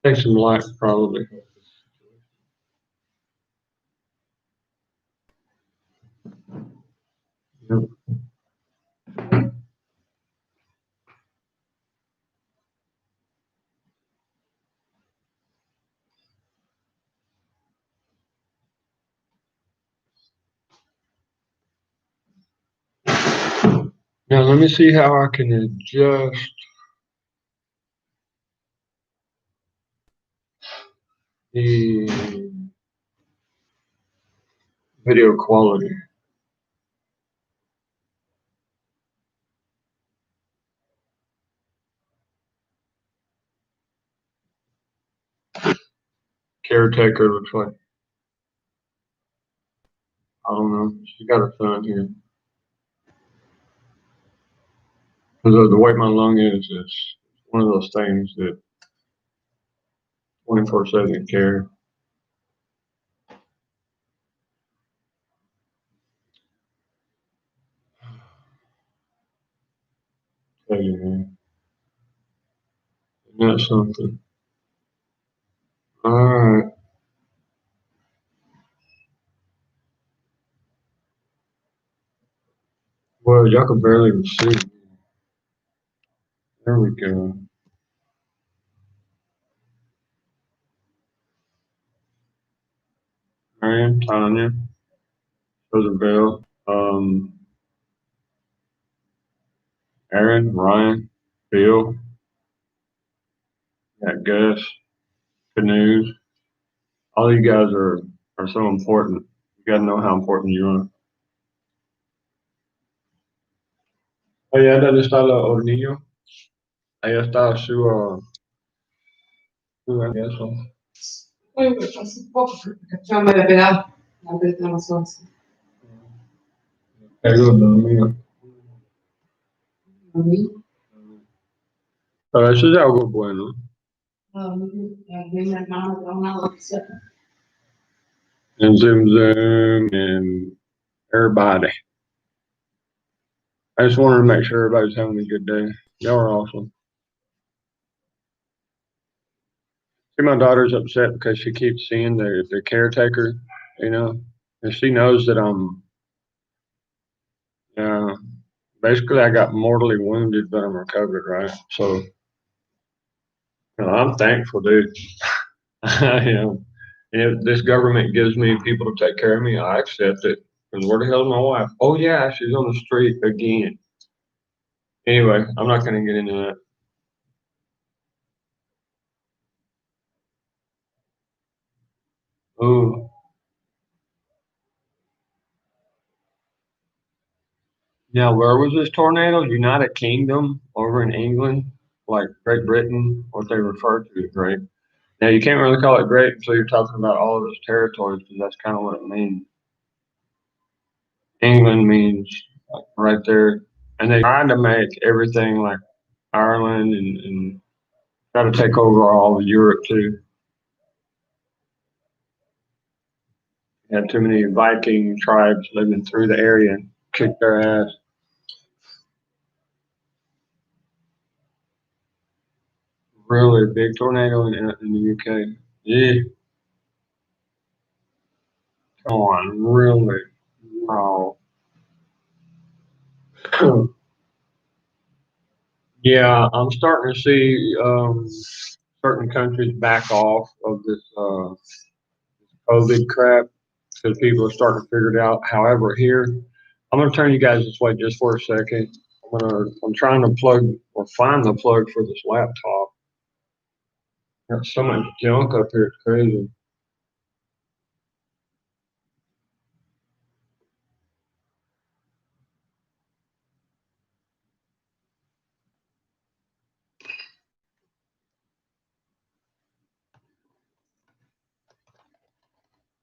Take some light probably. Yep. Now let me see how I can adjust the video quality. Caretaker looks like, I don't know. She got a son here. Because the way my lung is, it's one of those things that 24/7 care. Tell you, man. Isn't that something? All right. Well, y'all can barely even see. There we go. Marion, Tanya, Isabel, Aaron, Ryan, Bill, got Gus, Canoes. All you guys are so important. You gotta know how important you are. Oye, ¿dónde está el niño? Ahí está su eso. Poi hace poco facciamo la pedata, la pedata non so se. Niño. Pero eso es algo bueno. Mi hermano tra una volta. And Zoom Zoom and everybody. I just wanted to make sure everybody's having a good day. Y'all are awesome. See, my daughter's upset because she keeps seeing the caretaker, you know, and she knows that uh, basically I got mortally wounded, but I'm recovered, right? So, I'm thankful, dude. I am. And if this government gives me people to take care of me, I accept it. Because where the hell is my wife? Oh, yeah, she's on the street again. Anyway, I'm not going to get into that. Oh, now where was this tornado? United Kingdom over in England, like Great Britain, what they refer to as Great. Now you can't really call it great until you're talking about all of its territories, because that's kind of what it means. England means like right there, and they tried to make everything like Ireland and try to take over all of Europe too. Had too many Viking tribes living through the area and kicked their ass. Really big tornado in the UK. Yeah, come on, really? No. Yeah, I'm starting to see certain countries back off of this COVID crap because people are starting to figure it out. However, here, I'm going to turn you guys this way just for a second. I'm trying to plug or find the plug for this laptop. Got so much junk up here, it's crazy.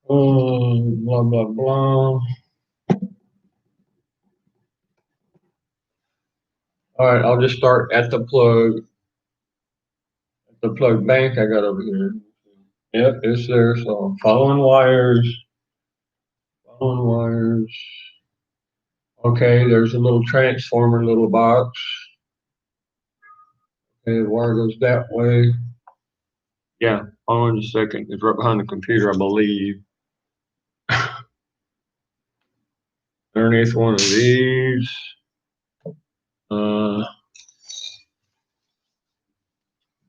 Blah blah blah. All right, I'll just start at the plug. At the plug bank I got over here. Yep, it's there. So I'm following wires. Following wires. Okay, there's a little transformer, little box. Okay, the wire goes that way. Yeah, hold on just a second. It's right behind the computer, I believe. Underneath one of these. Uh,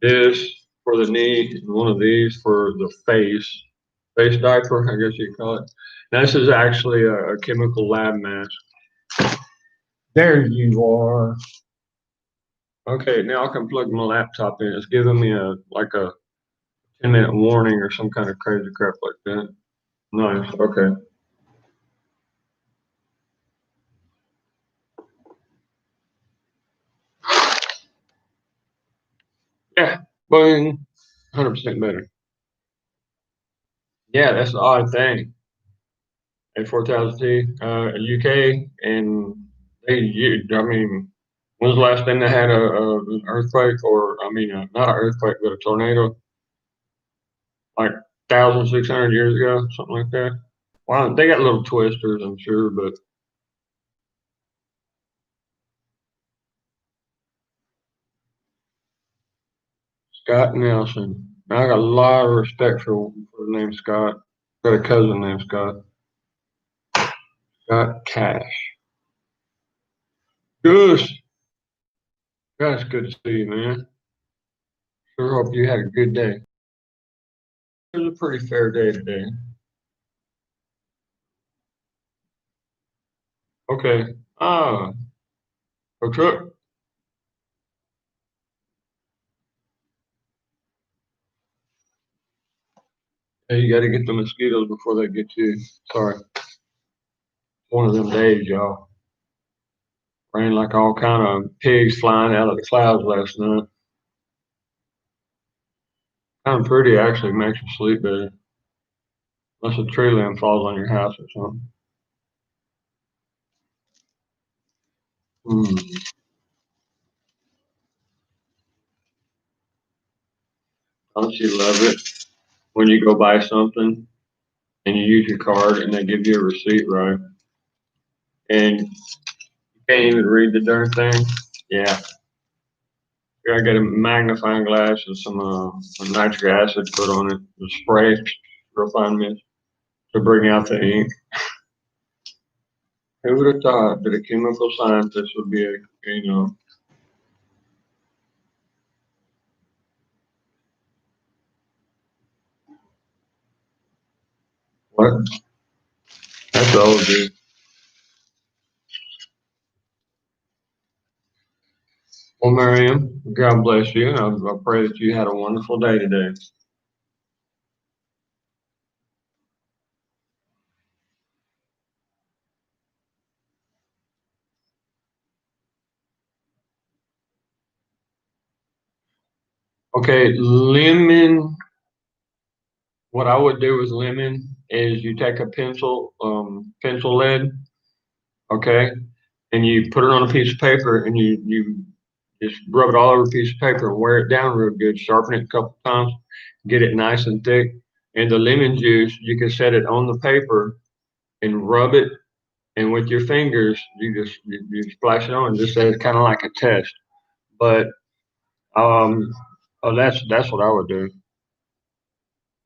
this for the knee, and one of these for the face diaper, I guess you call it. Now, this is actually a chemical lab mask. There you are. Okay, now I can plug my laptop in. It's giving me a 10-minute warning or some kind of crazy crap like that. Nice. Okay. Yeah. Boom. 100% better. Yeah, that's the odd thing. A4000T, UK, and I mean, when's the last time they had an earthquake, or I mean, not an earthquake, but a tornado, like 1,600 years ago, something like that? Well, they got little twisters, I'm sure, but Scott Nelson. I got a lot of respect for the name Scott. Got a cousin named Scott. Scott Cash. Goose. That's good to see you, man. Sure hope you had a good day. It was a pretty fair day today. Okay. Ah, a truck. Hey, you got to get the mosquitoes before they get you. Sorry. One of them days, y'all. Rained like all kind of pigs flying out of the clouds last night. Kind of pretty, actually. Makes you sleep better. Unless a tree limb falls on your house or something. Hmm. Don't you love it when you go buy something and you use your card and they give you a receipt, right? And you can't even read the darn thing? Yeah. You gotta get a magnifying glass and some nitric acid put on it, the spray, real fine mist, to bring out the ink. Who would have thought that a chemical scientist would be what? That's old, dude. Well, Miriam, God bless you. I pray that you had a wonderful day today. Okay, lemon. What I would do with lemon is you take a pencil lead, okay, and you put it on a piece of paper and you just rub it all over a piece of paper and wear it down real good. Sharpen it a couple times, get it nice and thick. And the lemon juice, you can set it on the paper and rub it. And with your fingers, you splash it on and just say it's kind of like a test. But oh, that's what I would do.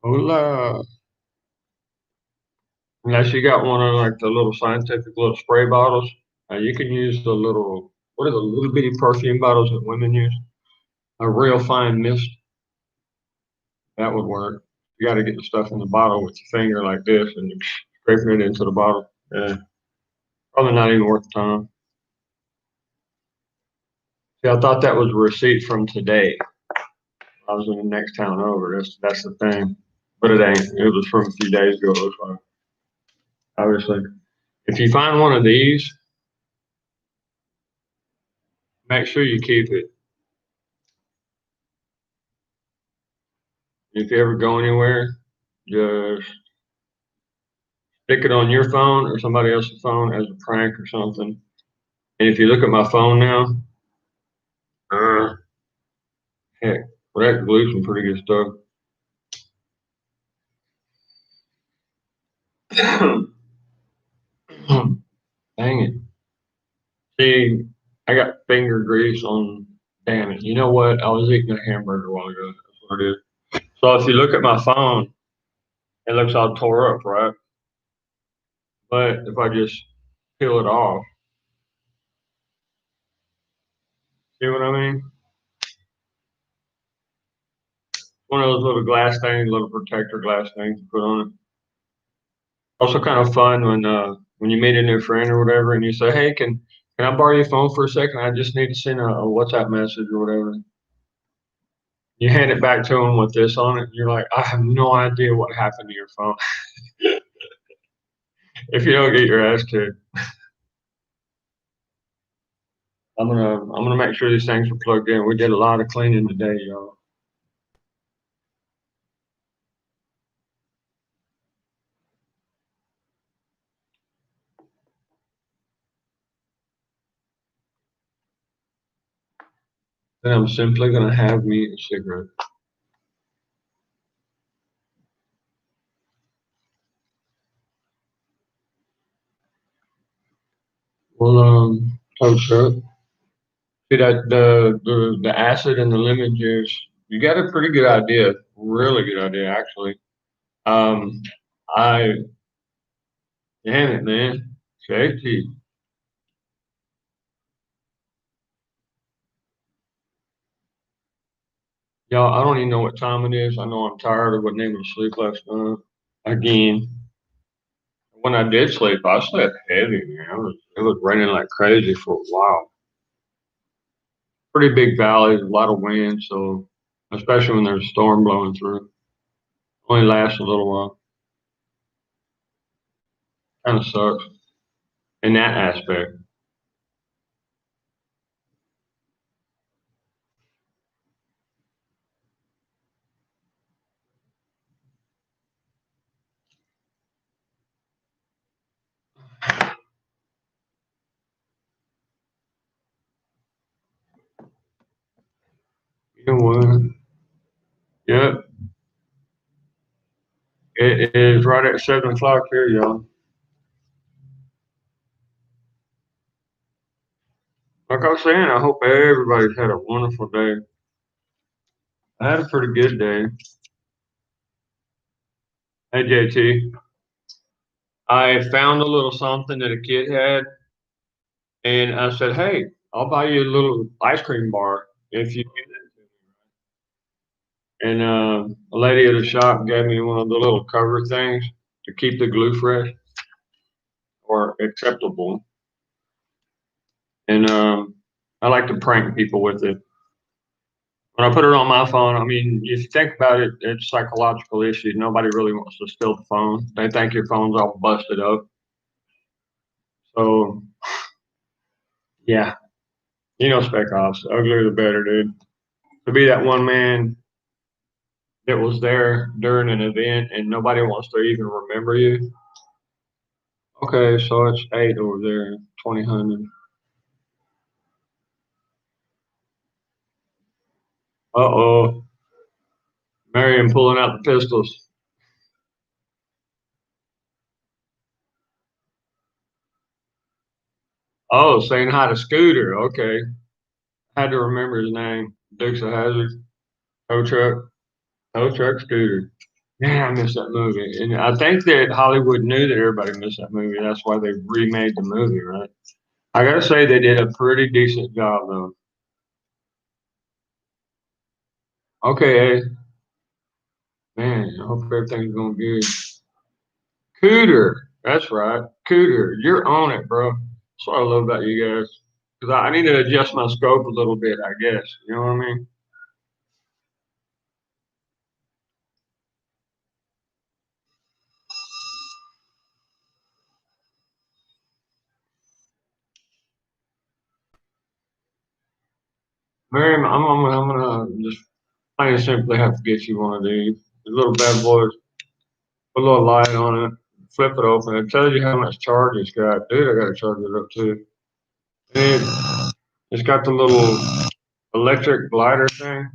Hola. Unless you got one of like the little scientific little spray bottles, you can use the little what are the little bitty perfume bottles that women use? A real fine mist that would work. You got to get the stuff in the bottle with your finger like this and scraping it into the bottle. Yeah, probably not even worth the time. See, I thought that was a receipt from today. I was in the next town over. That's the thing, but it ain't. It was from a few days ago. It looks like. Obviously, if you find one of these, make sure you keep it. If you ever go anywhere, just stick it on your phone or somebody else's phone as a prank or something. And if you look at my phone now, uh, heck, well, that glue's some pretty good stuff. Dang it. See, I got finger grease on, damn it. You know what? I was eating a hamburger a while ago. That's what it is. So if you look at my phone, it looks all tore up, right? But if I just peel it off, see what I mean? One of those little glass things, little protector glass things to put on it. Also kind of fun when you meet a new friend or whatever, and you say, "Hey, can I borrow your phone for a second? I just need to send a WhatsApp message or whatever." You hand it back to them with this on it, and you're like, "I have no idea what happened to your phone." If you don't get your ass kicked, I'm gonna make sure these things are plugged in. We did a lot of cleaning today, y'all. Then I'm simply gonna have me a cigarette. Well, tow truck. See that the acid and the lemon juice. You got a pretty good idea, really good idea actually. Um, I damn it, man, safety. Y'all, I don't even know what time it is. I know I'm tired. I wasn't able to sleep last night. Again, when I did sleep, I slept heavy, man. It was raining like crazy for a while. Pretty big valleys, a lot of wind, so especially when there's a storm blowing through. Only lasts a little while. Kind of sucks in that aspect. You know what? Yep, it is right at 7 o'clock here, y'all. Like I was saying, I hope everybody's had a wonderful day. I had a pretty good day. Hey, JT, I found a little something that a kid had, and I said, "Hey, I'll buy you a little ice cream bar if you give it to me." And a lady at the shop gave me one of the little cover things to keep the glue fresh or acceptable. And I like to prank people with it. When I put it on my phone, I mean, if you think about it, it's psychological issue. Nobody really wants to steal the phone. They think your phone's all busted up. So yeah, Spec Ops, the uglier the better, dude. To be that one man that was there during an event and nobody wants to even remember you. Okay, so it's 8 over there, 2000. Uh-oh, Marion pulling out the pistols. Oh, saying hi to Scooter. Okay, had to remember his name. Dukes of Hazzard, tow truck, tow truck Scooter. Man, I missed that movie, and I think that Hollywood knew that everybody missed that movie. That's why they remade the movie, right? I gotta say they did a pretty decent job, though. Okay, man, I hope everything's going good. Cooter, that's right, Cooter, you're on it, bro. That's what I love about you guys. Because I need to adjust my scope a little bit, I guess. You know what I mean? Miriam, I'm gonna just plain and simply have to get you one of these. The little bad boys, put a little light on it, flip it open. It tells you how much charge it's got. Dude, I gotta charge it up too. And it's got the little electric glider thing.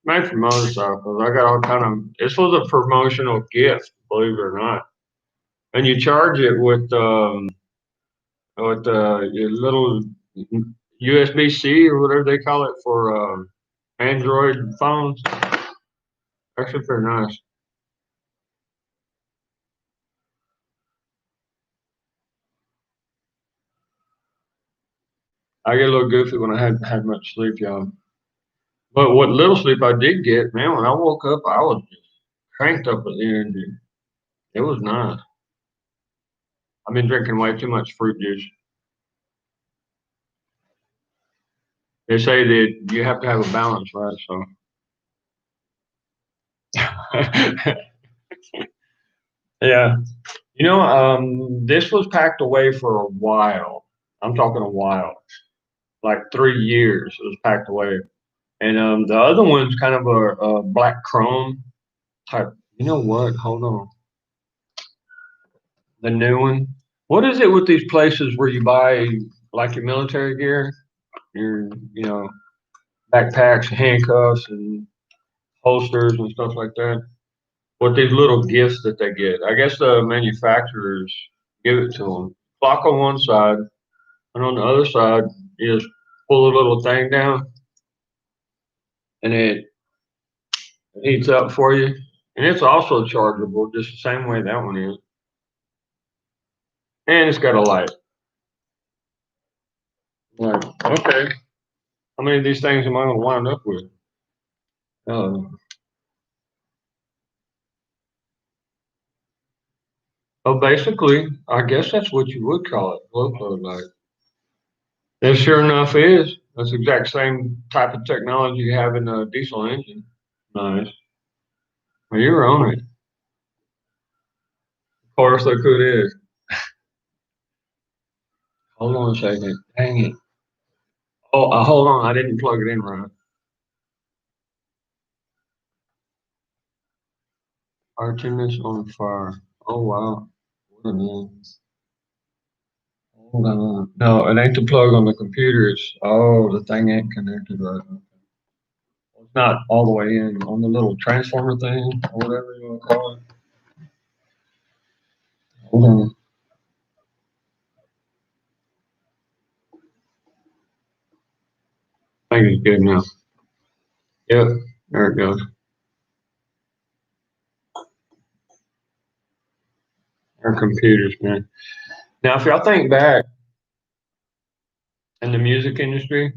Made for motorcycles. I got all kind of. This was a promotional gift, believe it or not. And you charge it with your little USB-C or whatever they call it for Android phones. Actually pretty nice. I get a little goofy when I hadn't had much sleep, y'all. But what little sleep I did get, man, when I woke up, I was just cranked up with energy. It was nice. I've been drinking way too much fruit juice. They say that you have to have a balance, right? So, yeah. This was packed away for a while. I'm talking a while, like 3 years. It was packed away, and the other one's kind of a black chrome type. You know what? Hold on. The new one. What is it with these places where you buy like your military gear, your backpacks, handcuffs, and holsters and stuff like that? With these little gifts that they get. I guess the manufacturers give it to them. Clock on one side, and on the other side, you just pull a little thing down, and it heats up for you. And it's also chargeable, just the same way that one is. And it's got a light. Like, okay, how many of these things am I going to wind up with? Uh, basically, I guess that's what you would call it, glow plug light. It sure enough is. That's the exact same type of technology you have in a diesel engine. Nice. Well, you're on it. Of course, look who it is. Hold on a second. Dang it. Oh, hold on. I didn't plug it in right. Artemis on fire. Oh, wow. What a name. Hold on. No, it ain't the plug on the computer. The thing ain't connected right. It's not all the way in on the little transformer thing or whatever you want to call it. Hold on. I think it's good now. Yep. There it goes. Our computers, man. Now, if y'all think back in the music industry,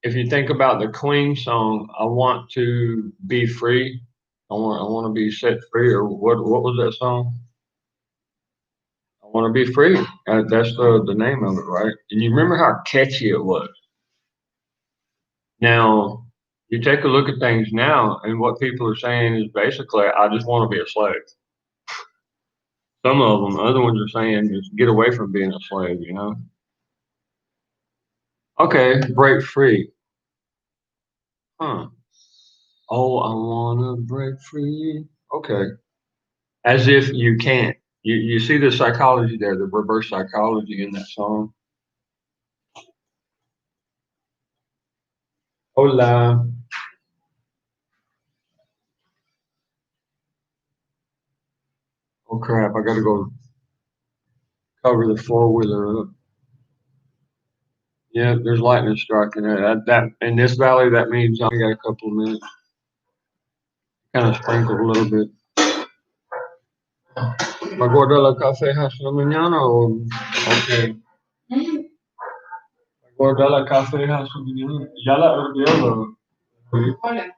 if you think about the Queen song, "I Want to Be Free," I want to be set free, or what was that song? I want to be free. That's the name of it, right? And you remember how catchy it was. Now, you take a look at things now, and what people are saying is basically, "I just want to be a slave." Some of them, other ones are saying, "Just get away from being a slave." Okay, break free. Huh? Oh, I wanna break free. Okay. As if you can't. You see the psychology there, the reverse psychology in that song. Hola. Oh crap, I gotta go cover the four-wheeler up. Yeah, there's lightning striking there. That in this valley, that means I only got a couple of minutes. Kind of sprinkled a little bit. ¿Me guarda la café hasta mañana o? Okay. ¿Me guarda la café hasta mañana? Ya la hervió. Hola.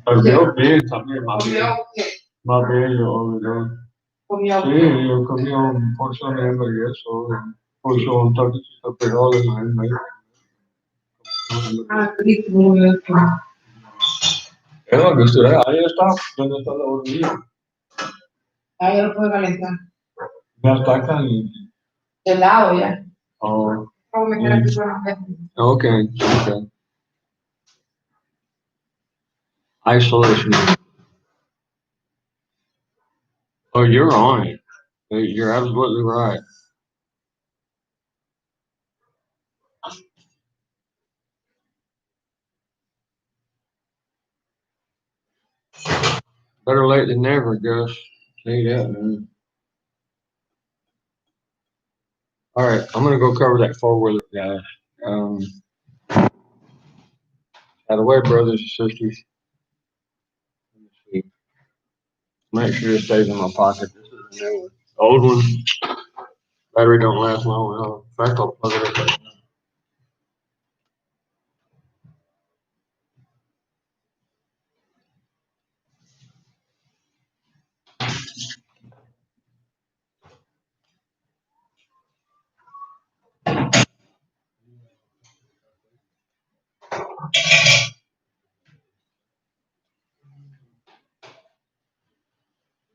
Hervió bien también, Comió, más bello, obvio. comió. Sí, yo comí un porción de hamburgueso, un porción, un toquecito de frijoles, Ah, rico, muy bien. es lo que usted, ahí está, donde está la hornilla. Ahí lo puedo calentar. Ya está caliente. Helado ya. Oh, ¿Cómo me queda que suena? okay, okay. Isolation. Oh, you're on it. You're absolutely right. Better late than never, Gus. Tell you that, man. All right, I'm gonna go cover that four-wheeler, guys. Um, By the way, brothers and sisters, let me see. Make sure it stays in my pocket. This is a new one. The old one, battery don't last long at all. In fact, I'll plug it up.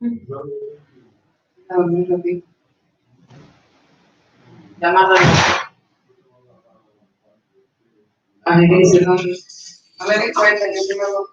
No, no, no. Llamarlo. A ver, dice, no. A ver, ¿qué cuenta? Yo primero.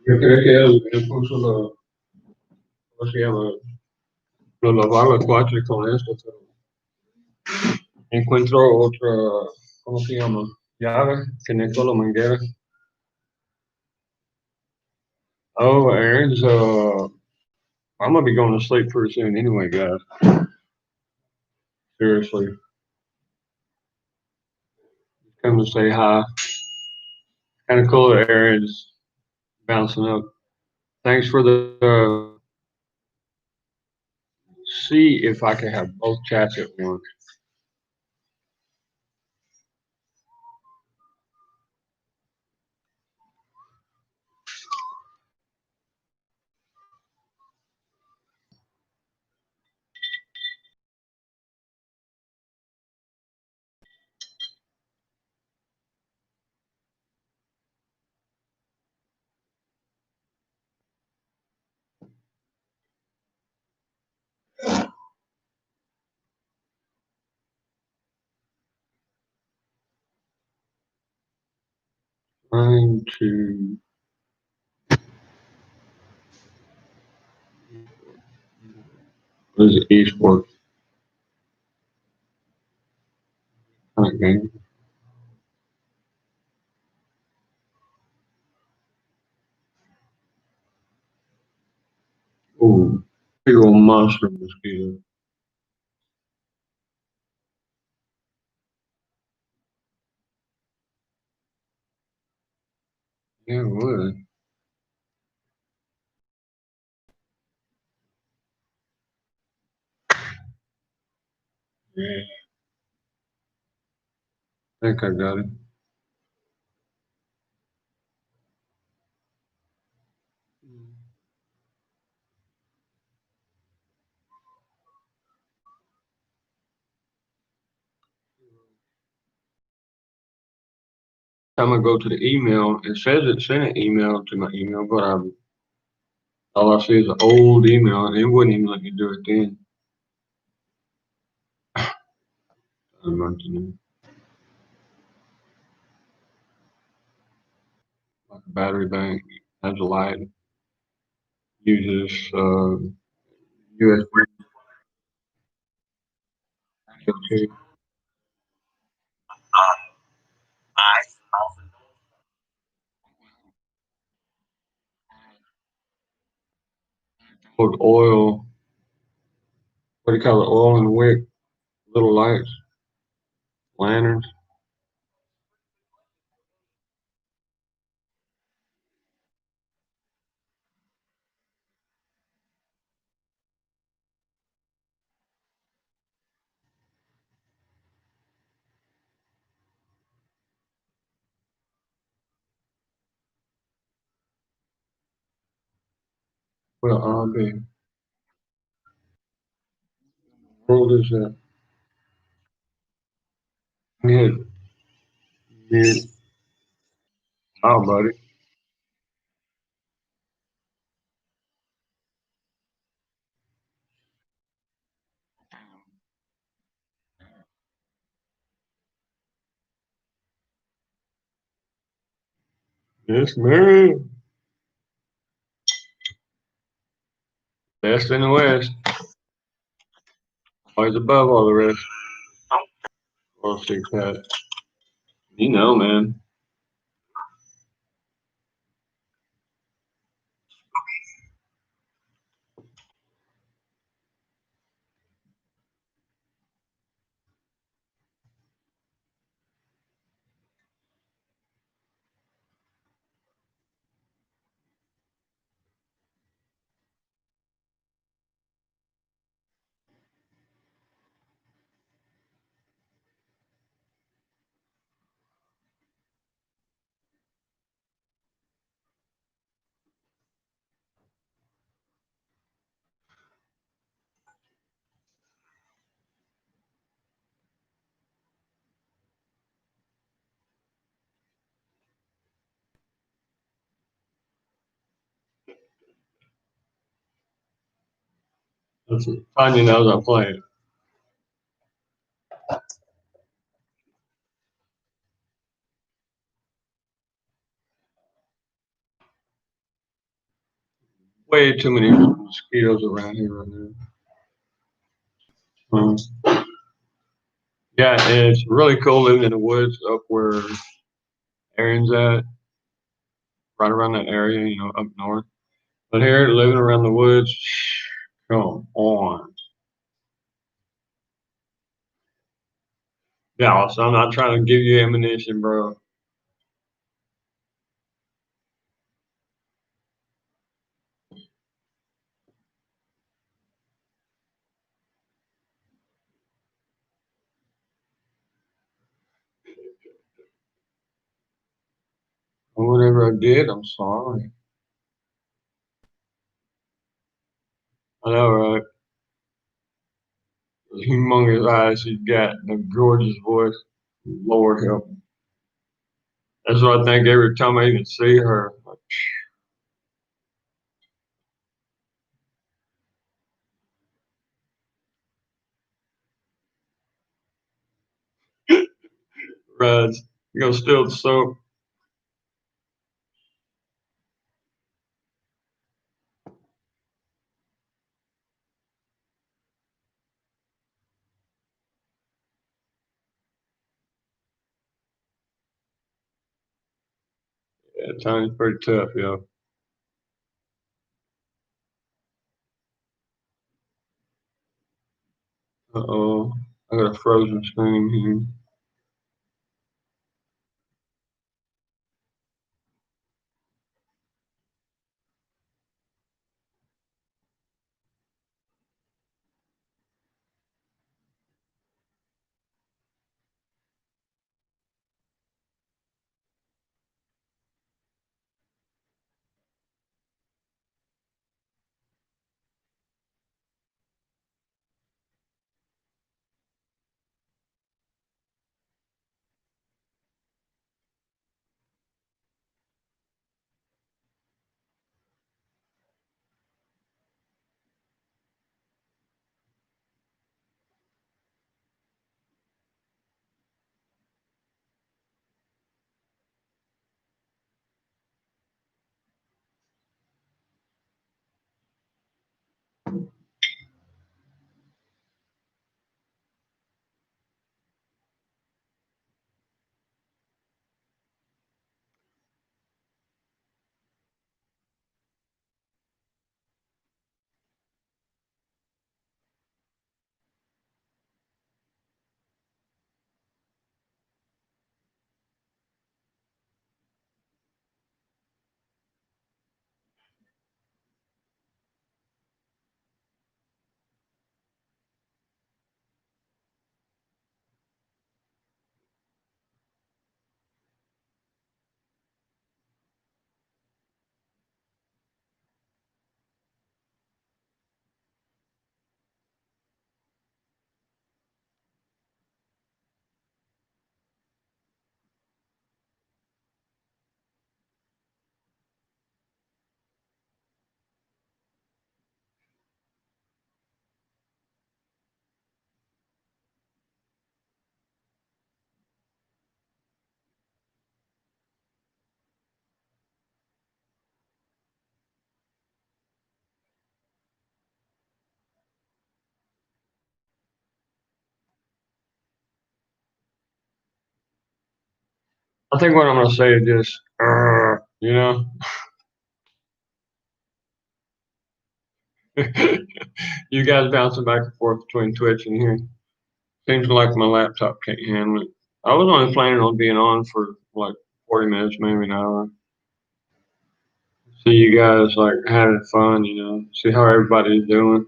Yo creo que él puso lo, ¿cómo se llama? Lo lavaba el cuatro con esto, pero encuentro otra, ¿cómo se llama? Llave, conecto la manguera. Oh, Aaron's, I'm gonna be going to sleep pretty soon anyway, guys. Seriously. come to say hi. Kind of cool. The area is bouncing up. Thanks for the. See if I can have both chats at once. Trying to. What is it? Esports kind of game. Ooh, big old monster mosquito. Yeah, it would. Yeah, I think I got it. Time I go to the email, it says it sent an email to my email, but all I see is an old email, and it wouldn't even let me do it then. I'm not doing like a battery bank has a light, uses USB to hold oil. What do you call it? Oil and wick, little lights, lanterns. What RB? What is that? Mute. Mute. Oh, buddy. Yes, man. Best in the West. Always above all the rest. Or six hat. You know, man. That's it. Tanya knows I'm playing. Way too many mosquitoes around here right now. Um, yeah, and it's really cool living in the woods up where Aaron's at, right around that area, up north. But here, living around the woods, come on. Yeah, so I'm not trying to give you ammunition, bro. Whatever I did, I'm sorry. I know, right? Humongous eyes she's got, and a gorgeous voice. Lord help me. That's what I think every time I even see her. Like, Raj, you gonna steal the soap? Yeah, Tiny's pretty tough, yo. Uh-oh. I got a frozen spoon here. I think what I'm gonna say is just, you know, you guys bouncing back and forth between Twitch and here. Seems like my laptop can't handle it. I was only planning on being on for like 40 minutes, maybe an hour. See you guys like having fun, you know, see how everybody's doing.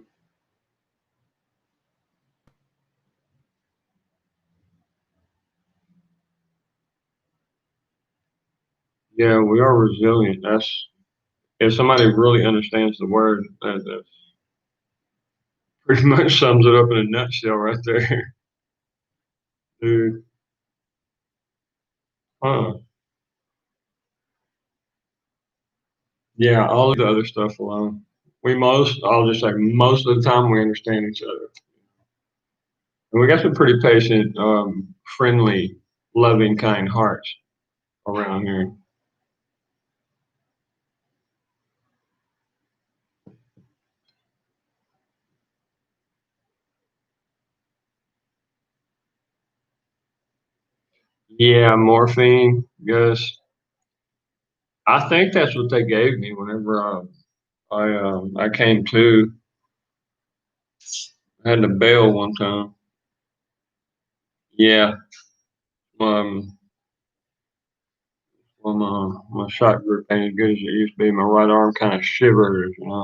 Yeah, we are resilient. That's if somebody really understands the word, that pretty much sums it up in a nutshell right there. Dude, huh. Yeah, I'll leave the other stuff alone. I'll just say most of the time we understand each other. And we got some pretty patient, friendly, loving, kind hearts around here. Yeah, morphine, yes. I think that's what they gave me whenever I came to. I had to bail one time. Yeah. Um, well, my shot grip ain't as good as it used to be. My right arm kind of shivers, you know.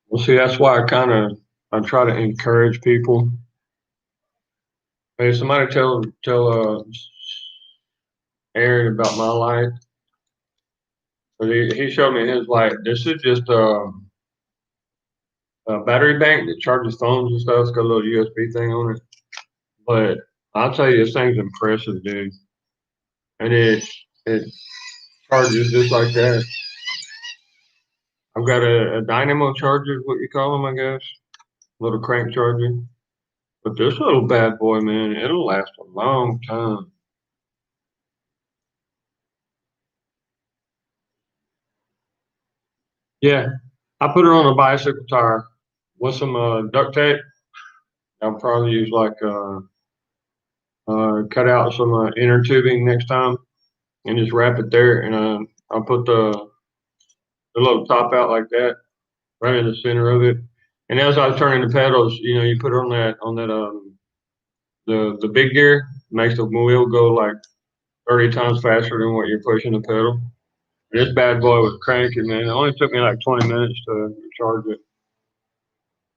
Well, see, that's why I try to encourage people. Hey, somebody tell Aaron about my light. But he showed me his light. This is just a battery bank that charges phones and stuff. It's got a little USB thing on it. But I'll tell you, this thing's impressive, dude. And it charges just like that. I've got a dynamo charger, is what you call them, I guess. Little crank charger. But this little bad boy, man, it'll last a long time. Yeah, I put it on a bicycle tire with some duct tape. I'll probably use like cut out some inner tubing next time and just wrap it there. And I'll put the little top out like that right in the center of it. And as I was turning the pedals, you know, you put it on that the big gear makes the wheel go like 30 times faster than what you're pushing the pedal. This bad boy was cranking, man. It only took me like 20 minutes to charge it.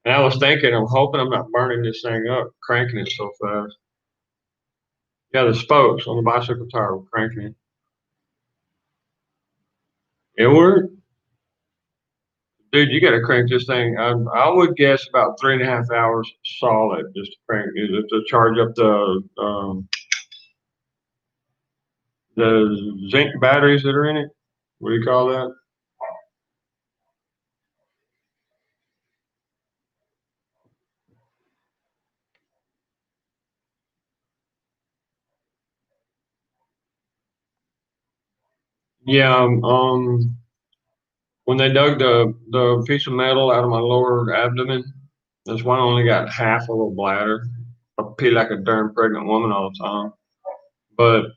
And I was thinking, I'm hoping I'm not burning this thing up, cranking it so fast. Yeah, the spokes on the bicycle tire were cranking it. It worked. Dude, you got to crank this thing. I would guess about 3.5 hours solid just to crank it, just to charge up the zinc batteries that are in it. What do you call that? Yeah, when they dug the piece of metal out of my lower abdomen, that's why I only got half of a bladder. I pee like a darn pregnant woman all the time. But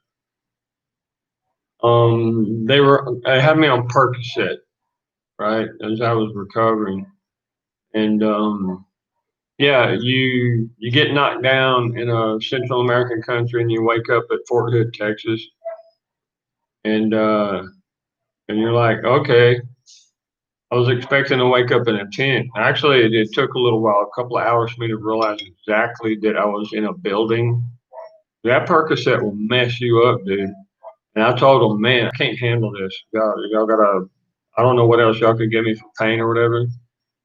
they had me on Percocet, right, as I was recovering, and yeah, you get knocked down in a Central American country, and you wake up at Fort Hood, Texas, and uh, and you're like, okay, I was expecting to wake up in a tent. Actually, it took a little while, a couple of hours for me to realize exactly that I was in a building. That Percocet will mess you up, dude. And I told them, man, I can't handle this. Y'all gotta, I don't know what else y'all could give me for pain or whatever.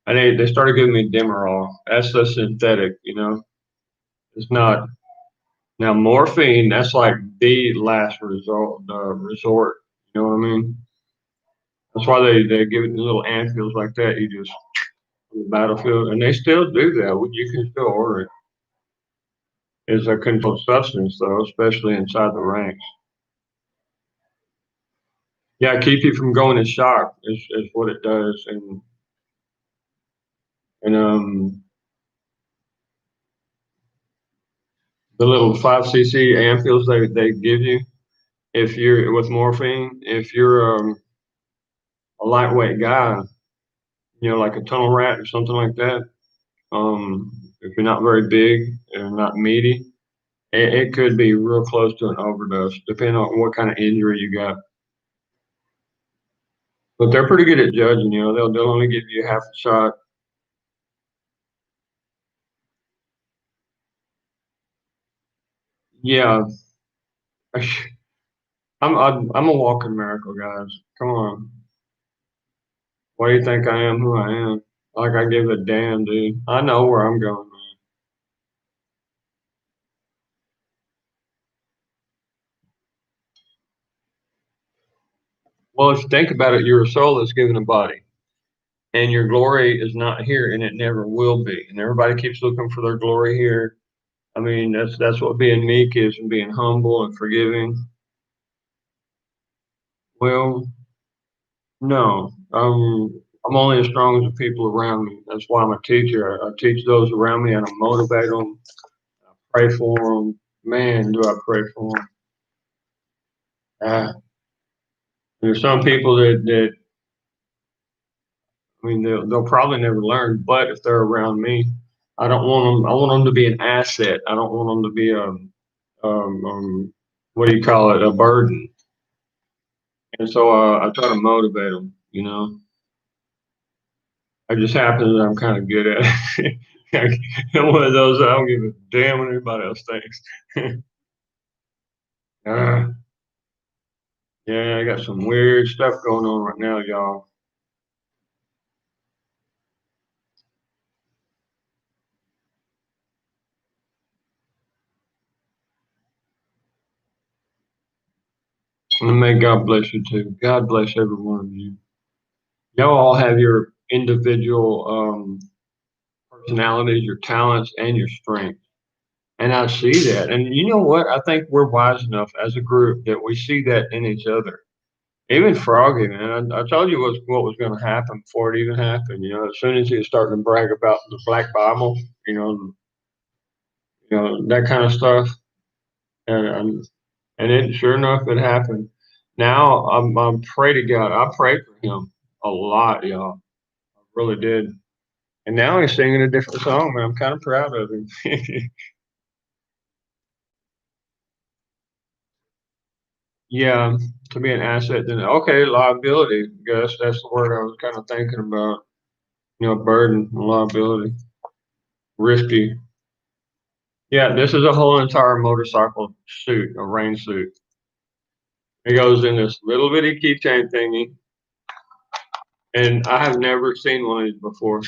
And they started giving me Demerol. That's the synthetic, you know. It's not now morphine. That's like the last resort. You know what I mean? That's why they give it little ampules like that. You just on the battlefield, and they still do that. You can still order it. It's a controlled substance, though, especially inside the ranks. Yeah, keep you from going in shock is what it does, and the little 5 cc ampules they give you if you're with morphine, if you're a lightweight guy, you know, like a tunnel rat or something like that. If you're not very big and not meaty, it could be real close to an overdose, depending on what kind of injury you got. But they're pretty good at judging. You know, they'll only give you half a shot. Yeah, I'm a walking miracle, guys. Come on, why do you think I am who I am? Like I give a damn, dude. I know where I'm going, man. Well, if you think about it, you're a soul that's given a body, and your glory is not here, and it never will be. And everybody keeps looking for their glory here. I mean, that's what being meek is, and being humble and forgiving. Well, no, I'm only as strong as the people around me. That's why I'm a teacher. I teach those around me, and I motivate them, pray for them. Man, do I pray for them. There's some people that I mean, they'll probably never learn, but if they're around me, I don't want them. I want them to be an asset. I don't want them to be what do you call it, a burden. And so I try to motivate them. I just happen that I'm kind of good at it. I'm one of those I don't give a damn what anybody else thinks. uh, yeah, I got some weird stuff going on right now, y'all. And may God bless you too. God bless every one of you. Y'all all have your individual personalities, your talents, and your strengths. And I see that. And you know what? I think we're wise enough as a group that we see that in each other. Even Froggy, man, I told you what was going to happen before it even happened. As soon as he was starting to brag about the Black Bible, that kind of stuff, and it sure enough it happened. Now I'm pray to God. I prayed for him a lot, y'all. I really did. And now he's singing a different song, man. I'm kind of proud of him. Yeah, to be an asset, then okay, liability. Guess that's the word I was kind of thinking about. Burden, liability, risky. Yeah, this is a whole entire motorcycle suit, a rain suit. It goes in this little bitty keychain thingy, and I have never seen one of these before.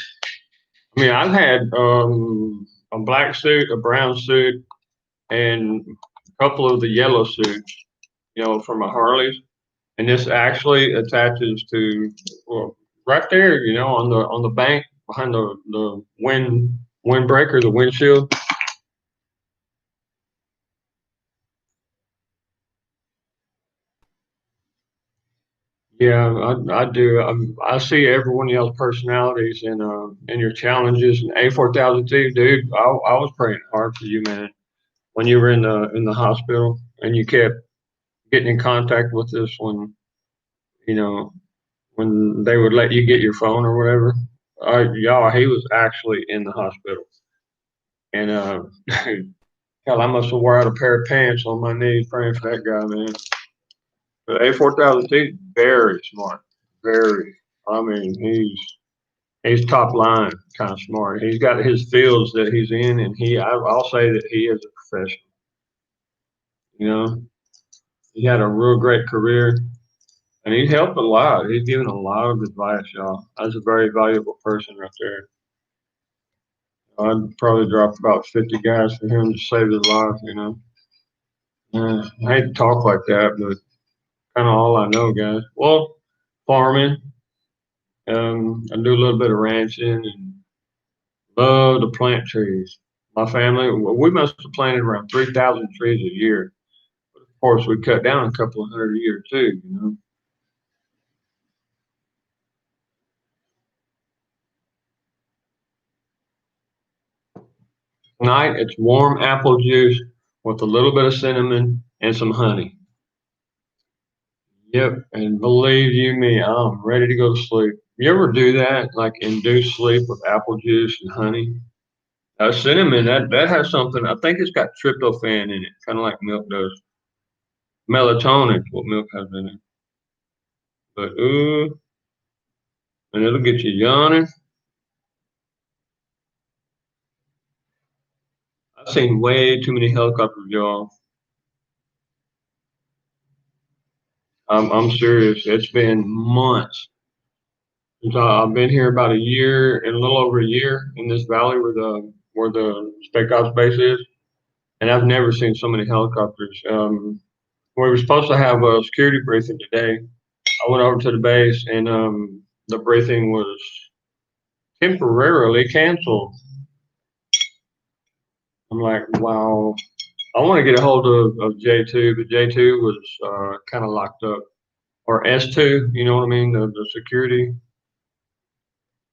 I mean, I've had a black suit, a brown suit, and a couple of the yellow suits, from a Harley's, and this actually attaches to, well, right there, on the bank behind the windbreaker, the windshield. Yeah, I do. I see every one of y'all's personalities and your challenges. And A4002, dude, I was praying hard for you, man, when you were in the hospital and you kept getting in contact with us you know when they would let you get your phone or whatever. Y'all, he was actually in the hospital, and hell, I must have wore out a pair of pants on my knees praying for that guy, man. But A4002, very smart, very. I mean, he's top line kind of smart. He's got his fields that he's in, and I'll say that he is a professional. You know, he had a real great career, and he's helped a lot. He's given a lot of advice, y'all. That's a very valuable person right there. I'd probably drop about 50 guys for him to save his life. I hate to talk like that, but kind of all I know, guys. Well, farming. I do a little bit of ranching and love to plant trees. My family, we must have planted around 3,000 trees a year. Of course, we cut down a couple of hundred a year too. Tonight, it's warm apple juice with a little bit of cinnamon and some honey. Yep, and believe you me, I'm ready to go to sleep. You ever do that, like induce sleep with apple juice and honey? Cinnamon, that has something. I think it's got tryptophan in it, kind of like milk does. Melatonin, what milk has in it. But ooh, and it'll get you yawning. I've seen way too many helicopters, y'all. I'm serious. It's been months since I've been here, about a year and a little over a year in this valley where the Spec Ops base is, and I've never seen so many helicopters. We were supposed to have a security briefing today. I went over to the base, and the briefing was temporarily canceled. I'm like, wow. I want to get a hold of J2, but J2 was kind of locked up. Or S2, you know what I mean? The security.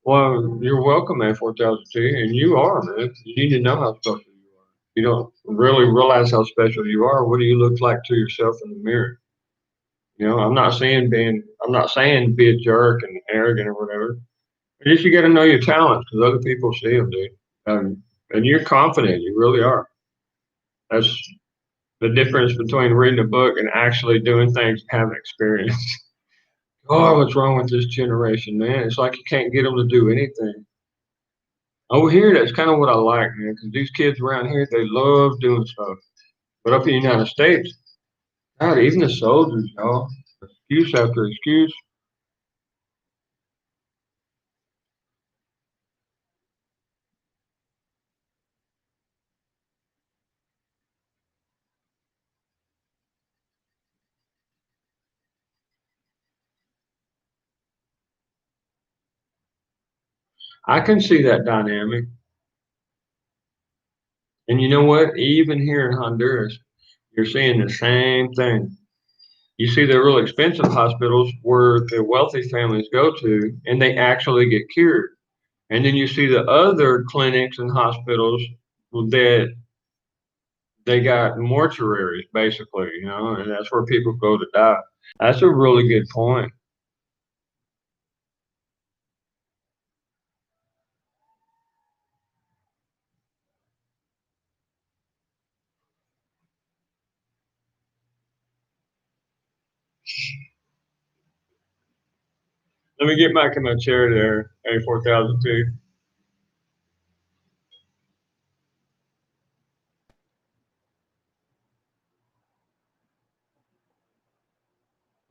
Well, you're welcome, A4002, and you are, man. You need to know how special you are. You don't really realize how special you are. What do you look like to yourself in the mirror? I'm not saying be a jerk and arrogant or whatever. But just you got to know your talents because other people see them, dude. And you're confident. You really are. That's the difference between reading a book and actually doing things and having experience. Oh, what's wrong with this generation, man? It's like you can't get them to do anything. Over here, that's kind of what I like, man, because these kids around here, they love doing stuff. But up in the United States, God, even the soldiers, y'all, excuse after excuse. I can see that dynamic. And you know what? Even here in Honduras, you're seeing the same thing. You see the real expensive hospitals where the wealthy families go to, and they actually get cured. And then you see the other clinics and hospitals that they got mortuaries, basically, and that's where people go to die. That's a really good point. Let me get back in my chair there, A4002.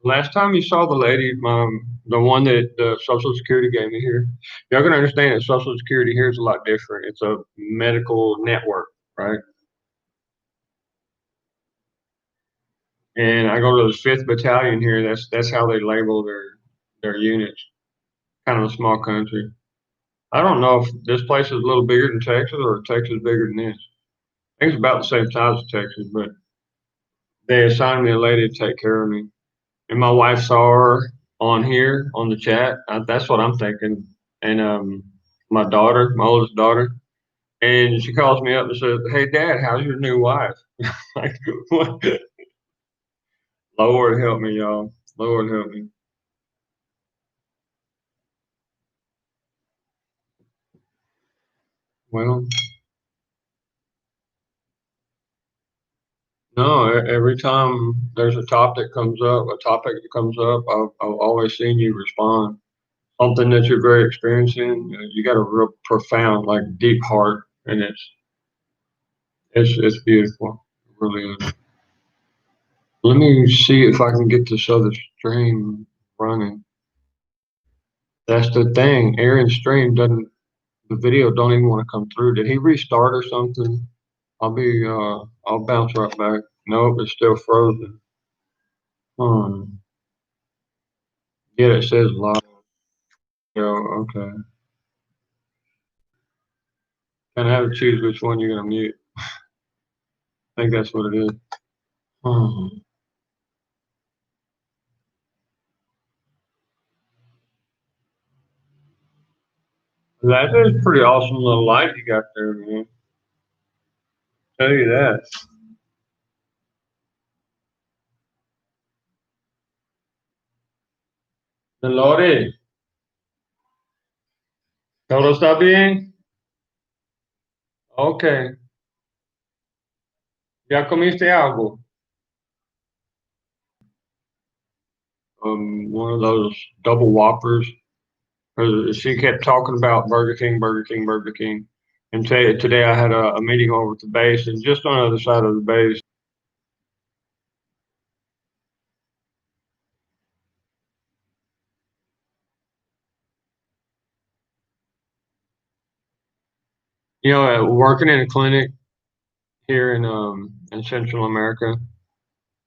Last time you saw the lady, the one that the Social Security gave me here, y'all can understand that Social Security here is a lot different. It's a medical network, right? And I go to the Fifth Battalion here. That's how they label their units. Kind of a small country. I don't know if this place is a little bigger than Texas or if Texas is bigger than this. I think it's about the same size as Texas, but they assigned me a lady to take care of me. And my wife saw her on here on the chat. That's what I'm thinking. And my daughter, my oldest daughter, and she calls me up and says, "Hey, Dad, how's your new wife?" Like, what? Lord help me, y'all. Lord help me. Well, no. Every time there's a topic that comes up, I've always seen you respond. Something that you're very experiencing. You got a real profound, like deep heart, and it's beautiful. It really is. Let me see if I can get this other stream running. That's the thing. Aaron's stream doesn't. The video don't even want to come through. Did he restart or something? I'll bounce right back. Nope, it's still frozen. Hmm. Yeah, it says live. Yeah, okay. Kind of have to choose which one you're gonna mute. I think that's what it is. Hmm. That is a pretty awesome little light you got there, man. Tell you that. Lore, ¿todo está bien? Okay. ¿Ya comiste algo? One of those double whoppers. She kept talking about Burger King, Burger King, Burger King. And today I had a meeting over at the base, and just on the other side of the base, working in a clinic here in Central America,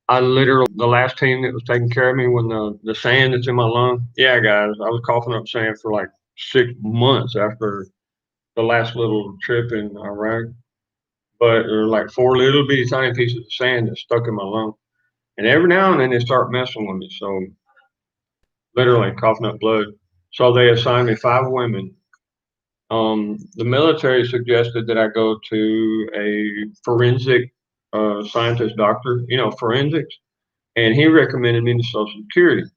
I literally the last team that was taking care of me when the sand that's in my lung. Yeah, guys, I was coughing up sand for like 6 months after the last little trip in Iraq. But there were like four little bitty tiny pieces of sand that stuck in my lung. And every now and then they start messing with me. So literally coughing up blood. So they assigned me 5 women The military suggested that I go to a forensic scientist doctor, forensics, and he recommended me to Social Security.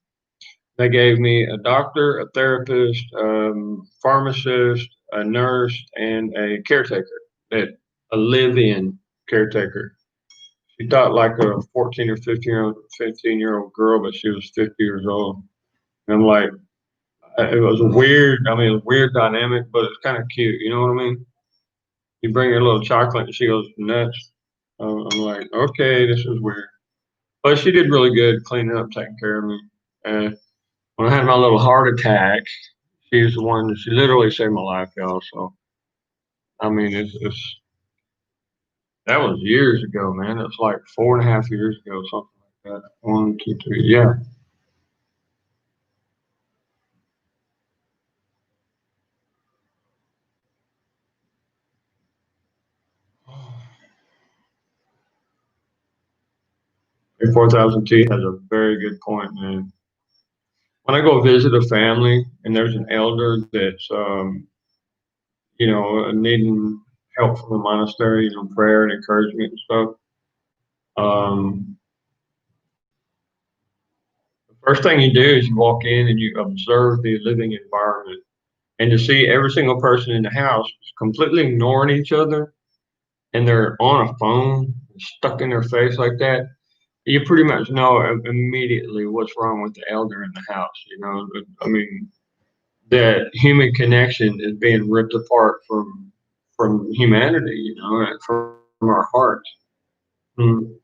They gave me a doctor, a therapist, pharmacist, a nurse, and a caretaker, a live-in caretaker. She thought like a 14 or 15-year old girl, but she was 50 years old. And I'm like, it was a weird, it was a weird dynamic, but it's kind of cute. You know what I mean? You bring her a little chocolate and she goes nuts. I'm like, okay, this is weird. But she did really good cleaning up, taking care of me. And when I had my little heart attack, she was the one that she literally saved my life, y'all. So, it's that was years ago, man. It was like 4.5 years ago, something like that. One, two, three. Yeah. And 4,000 T has a very good point, man. When I go visit a family and there's an elder that's, needing help from the monastery, prayer and encouragement and stuff, um, the first thing you do is you walk in and you observe the living environment. And to see every single person in the house completely ignoring each other and they're on a phone stuck in their face like that, you pretty much know immediately what's wrong with the elder in the house. That human connection is being ripped apart from humanity, and from our hearts. Mm.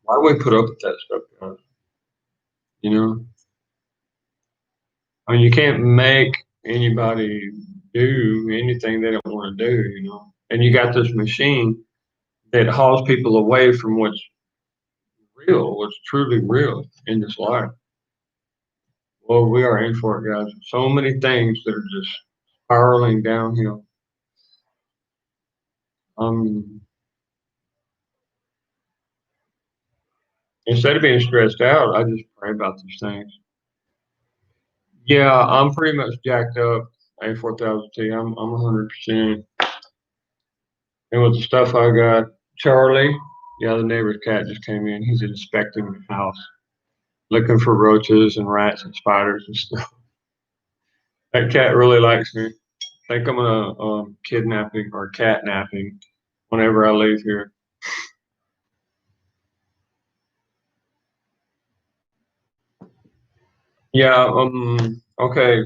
Why do we put up with that stuff, guys? You know, you can't make anybody do anything they don't want to do. And you got this machine that hauls people away from what's real, what's truly real in this life. Well, we are in for it, guys. So many things that are just spiraling downhill. Um, Instead of being stressed out, I just pray about these things. Yeah, I'm pretty much jacked up. A4000T. I'm 100%. And with the stuff I got, Charlie, yeah, the neighbor's cat just came in. He's inspecting the house, looking for roaches and rats and spiders and stuff. That cat really likes me. I think I'm gonna kidnap him or catnap him whenever I leave here. Yeah. Okay.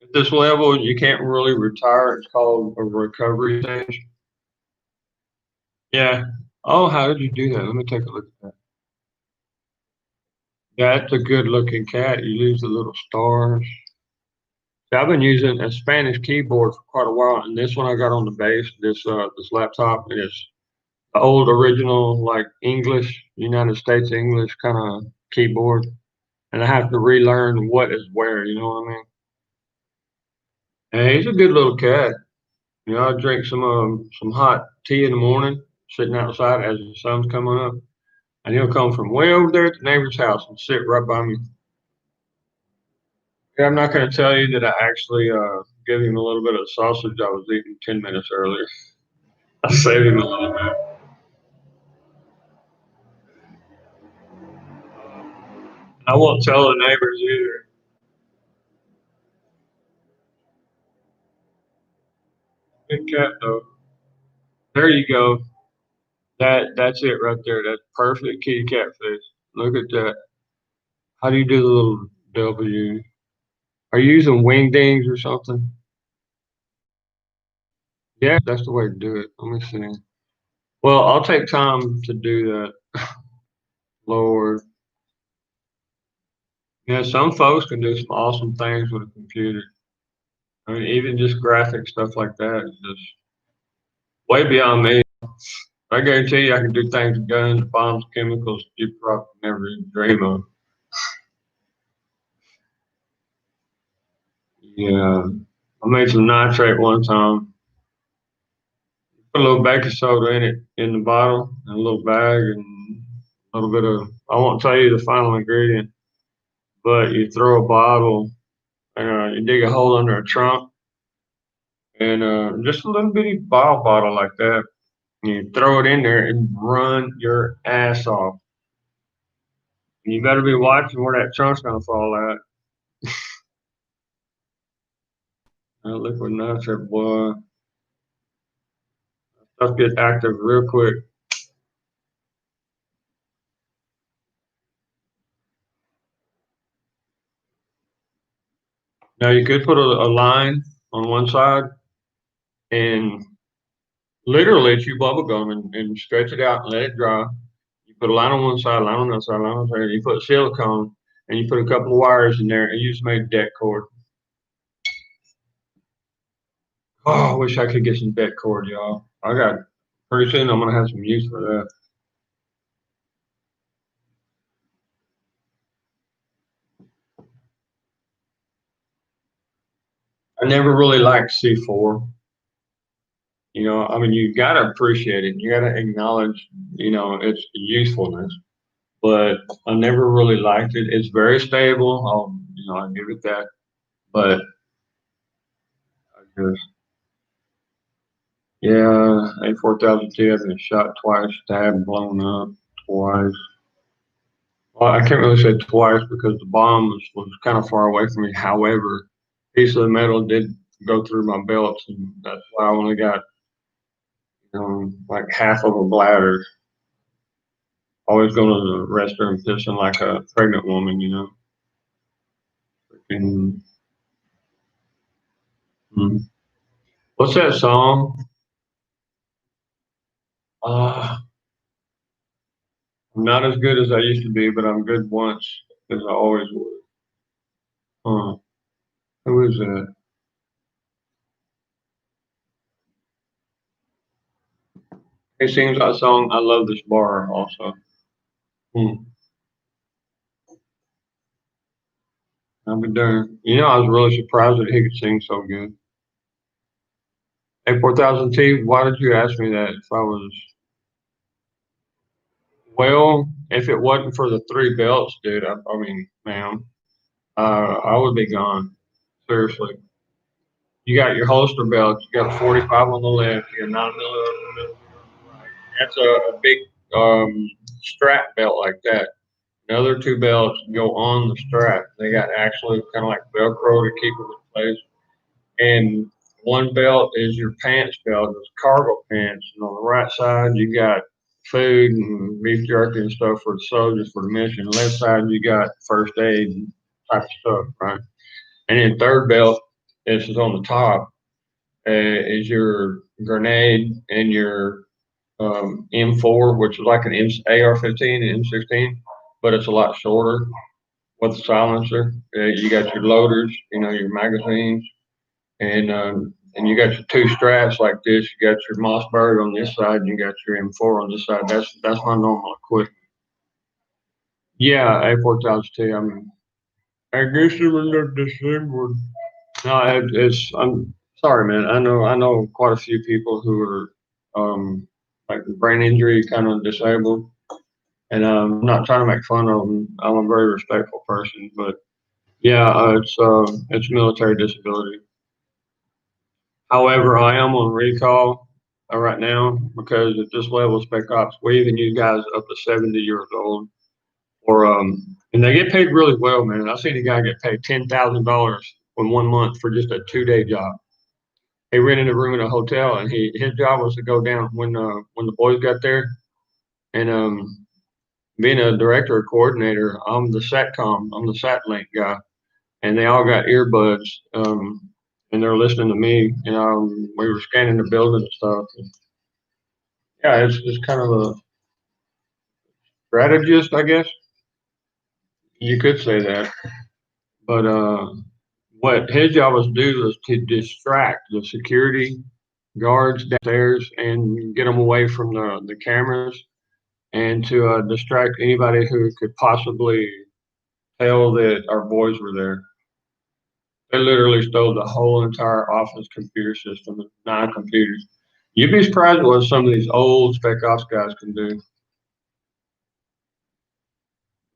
At this level, you can't really retire. It's called a recovery stage. Yeah. Oh, how did you do that? Let me take a look at that. That's a good looking cat. You lose the little stars. See, I've been using a Spanish keyboard for quite a while, and this one I got on the base, this laptop is the old original like English, United States English kind of keyboard. And I have to relearn what is where, you know what I mean? And he's a good little cat. I drink some hot tea in the morning, sitting outside as the sun's coming up, and he'll come from way over there at the neighbor's house and sit right by me. Yeah, I'm not going to tell you that I actually gave him a little bit of sausage I was eating 10 minutes earlier. I saved him a little bit. I won't tell the neighbors either. Good cat though. There you go. That's it right there. That's perfect kitty cat face. Look at that. How do you do the little W? Are you using wingdings or something? Yeah, that's the way to do it. Let me see. Well, I'll take time to do that. Lord. Yeah, some folks can do some awesome things with a computer. Even just graphic stuff like that is just way beyond me. I guarantee you I can do things with guns, bombs, chemicals you probably never even dream of. Yeah. I made some nitrate one time. Put a little baking soda in it in the bottle in a little bag and A little bit of, I won't tell you the final ingredient, but you throw a bottle, you dig a hole under a trunk, and just a little bitty bottle like that. And you throw it in there and run your ass off. And you better be watching where that trunk's gonna fall at. Liquid nitrate, boy. Stuff gets active real quick. Now you could put a line on one side and literally chew bubble gum and stretch it out and let it dry. You put a line on one side, line on the other side, line on the other side. You put silicone and you put a couple of wires in there and you just made deck cord. Oh, I wish I could get some deck cord, y'all. I got pretty soon I'm gonna have some use for that. I never really liked C4. You know, I mean, you gotta appreciate it. You gotta acknowledge, its usefulness. But I never really liked it. It's very stable. I'll give it that. But I just, yeah, A4000T. I've been shot twice, stabbed, blown up twice. Well, I can't really say twice because the bomb was kind of far away from me. However, a piece of the metal did go through my belts, and that's why I only got, like half of a bladder. Always going to the restroom pissing like a pregnant woman. And, what's that song? I'm not as good as I used to be, but I'm good once as I always was. Who is that? He sings that song, I Love This Bar, also. Hmm. I'll be darned. I was really surprised that he could sing so good. Hey, 4000T, why did you ask me that if I was, well, if it wasn't for the three belts, dude, I mean, ma'am, I would be gone. Seriously. You got your holster belt, you got a 45 on the left, you got 9mm on the middle. That's a big strap belt like that. The other two belts go on the strap. They got actually kind of like Velcro to keep them in place. And one belt is your pants belt, it's cargo pants. And on the right side, you got food and beef jerky and stuff for the soldiers for the mission. The left side, you got first aid type of stuff, right? And then third belt, this is on the top, is your grenade and your M4, which is like an AR-15 and M16, but it's a lot shorter with a silencer. You got your loaders, your magazines, and you got your two straps like this. You got your Mossberg on this side, and you got your M4 on this side. That's my normal equipment. Yeah, A4000T. I mean, I guess it was the December. No, I'm sorry, man. I know quite a few people who are like brain injury, kind of disabled, and I'm not trying to make fun of them. I'm a very respectful person, but yeah, it's military disability. However, I am on recall right now because at this level of Spec Ops, we even use guys up to 70 years old, or and they get paid really well, man. I seen a guy get paid $10,000 in 1 month for just a 2-day job. He rented a room in a hotel, and his job was to go down when the boys got there, and being a director or coordinator, I'm the SATCOM, I'm the SAT link guy, and they all got earbuds, and they're listening to me. We were scanning the building and stuff. And yeah, it's kind of a strategist, I guess you could say that. But what his job was to do was to distract the security guards downstairs and get them away from the cameras and to distract anybody who could possibly tell that our boys were there. They literally stole the whole entire office computer system, 9 computers. You'd be surprised what some of these old Spec Ops guys can do.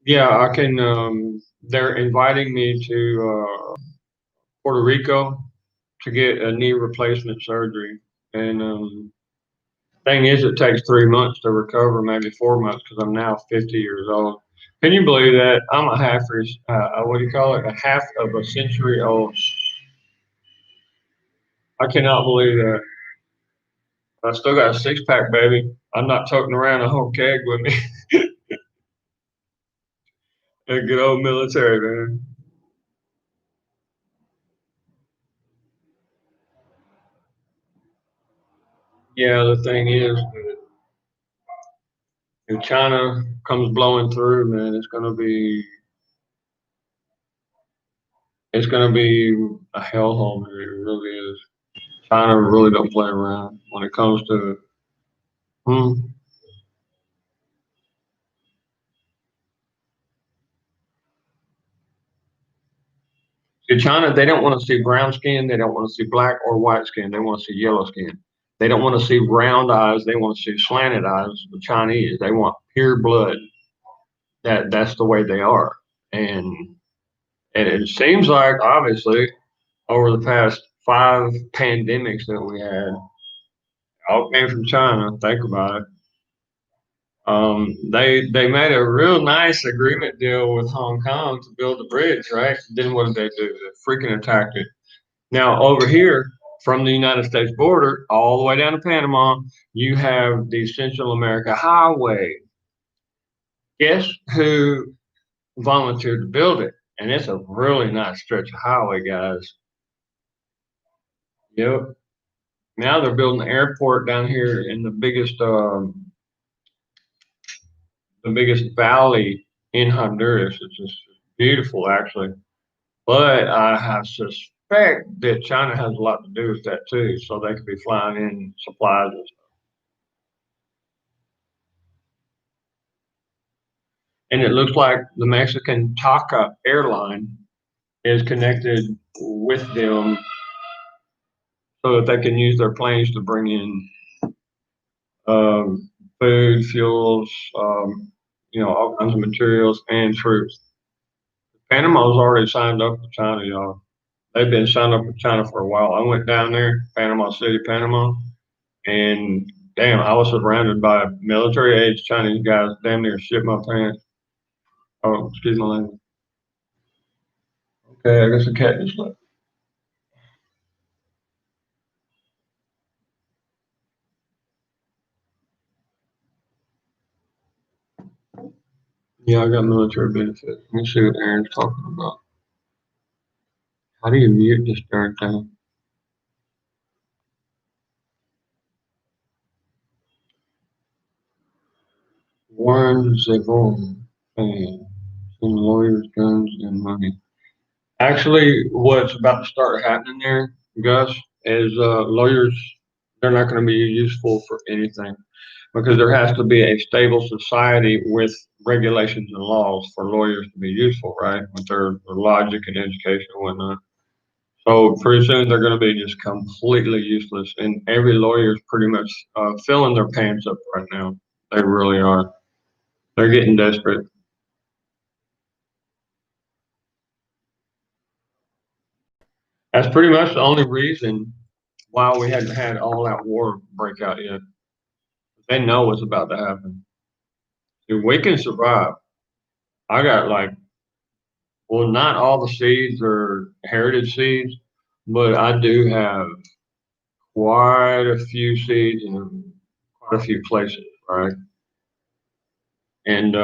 Yeah, I can. They're inviting me to Puerto Rico to get a knee replacement surgery, and thing is, it takes 3 months to recover, maybe 4 months, because I'm now 50 years old. Can you believe that? I'm a half, what do you call it? A half of a century old. I cannot believe that. I still got a six pack, baby. I'm not toting around a whole keg with me. A good old military, man. Yeah, the thing is, if China comes blowing through, man, it's gonna be a hellhole. It really is. China really don't play around when it comes to. Hmm. See, China, they don't want to see brown skin. They don't want to see black or white skin. They want to see yellow skin. They don't want to see round eyes. They want to see slanted eyes. The Chinese, they want pure blood. That's the way they are. And and it seems like obviously over the past five pandemics that we had, all came from China. Think about it. They made a real nice agreement deal with Hong Kong to build the bridge, right? Then what did they do? They freaking attacked it. Now, over here from the United States border all the way down to Panama, you have the Central America Highway. Guess who volunteered to build it? And it's a really nice stretch of highway, guys. Yep. Now they're building the airport down here in the biggest valley in Honduras. It's just beautiful, actually. But I suspect that China has a lot to do with that too, so they could be flying in supplies and stuff. And it looks like the Mexican Taka airline is connected with them so that they can use their planes to bring in food, fuels, all kinds of materials and troops. Panama's already signed up with China, y'all. They've been signed up with China for a while. I went down there, Panama City, Panama, and damn, I was surrounded by military age Chinese guys. Damn near shit my pants. Oh, excuse my language. Okay, I guess the cat just left. Yeah, I got military benefits. Let me see what Aaron's talking about. How do you mute this darn thing? Warren Zevon, fan, some lawyers, guns, and money. Actually, what's about to start happening there, Gus, is lawyers, they're not going to be useful for anything because there has to be a stable society with regulations and laws for lawyers to be useful, right? With their logic and education and whatnot. So pretty soon they're going to be just completely useless, and every lawyer is pretty much filling their pants up right now. They really are. They're getting desperate. That's pretty much the only reason why we hadn't had all out war break out yet. They know what's about to happen. If we can survive, I got like, well, not all the seeds are heritage seeds, but I do have quite a few seeds in quite a few places, right? And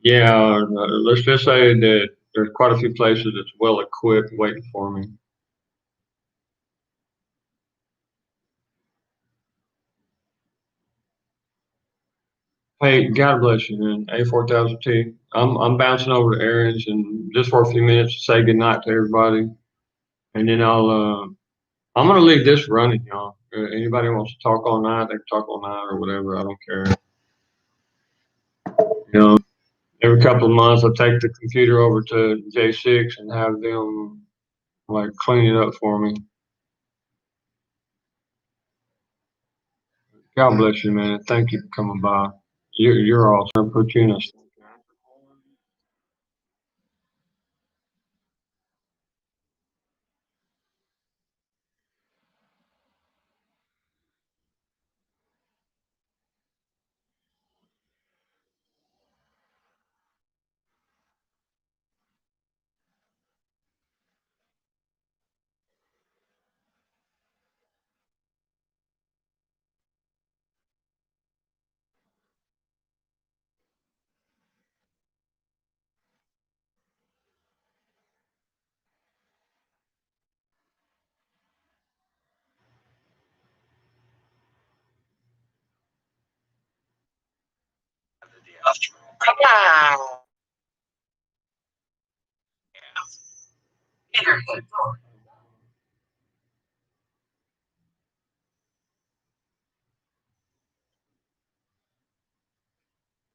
yeah, let's just say that there's quite a few places that's well equipped waiting for me. Hey, God bless you, man. A4000T. I'm bouncing over to Aaron's and just for a few minutes to say goodnight to everybody, and then I'm gonna leave this running, y'all. Anybody wants to talk all night, they can talk all night or whatever. I don't care. You know, every couple of months I take the computer over to J6 and have them like clean it up for me. God bless you, man. Thank you for coming by. You're also gonna put you in a.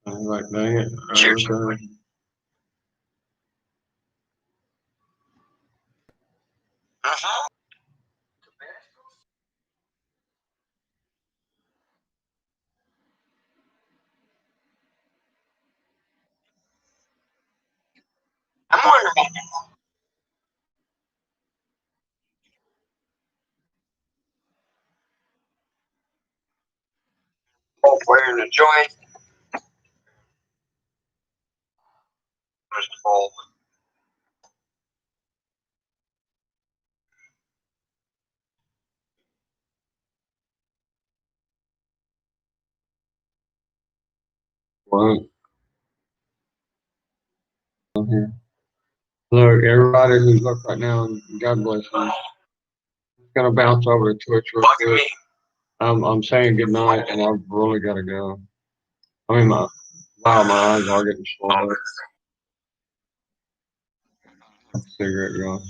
I was like, dang it. Cheers. Okay. Uh-huh. I'm wondering. Both wearing a joint. First of all, What? I'm here. Look, everybody who's looking right now, God bless you. I'm gonna bounce over to Twitch real fucking quick. me. I'm saying good night, and I've really gotta go. I mean, wow, my eyes are getting swollen. Cigarette going.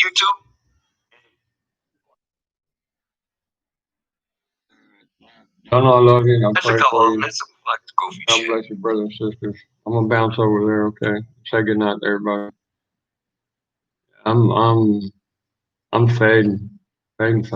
YouTube. I know I love you. I'm That's a praying couple for of you. them. That's some like goofy God shit. bless you, brothers and sisters. I'm gonna bounce over there. Okay. Say good night to everybody. I'm fading, fading.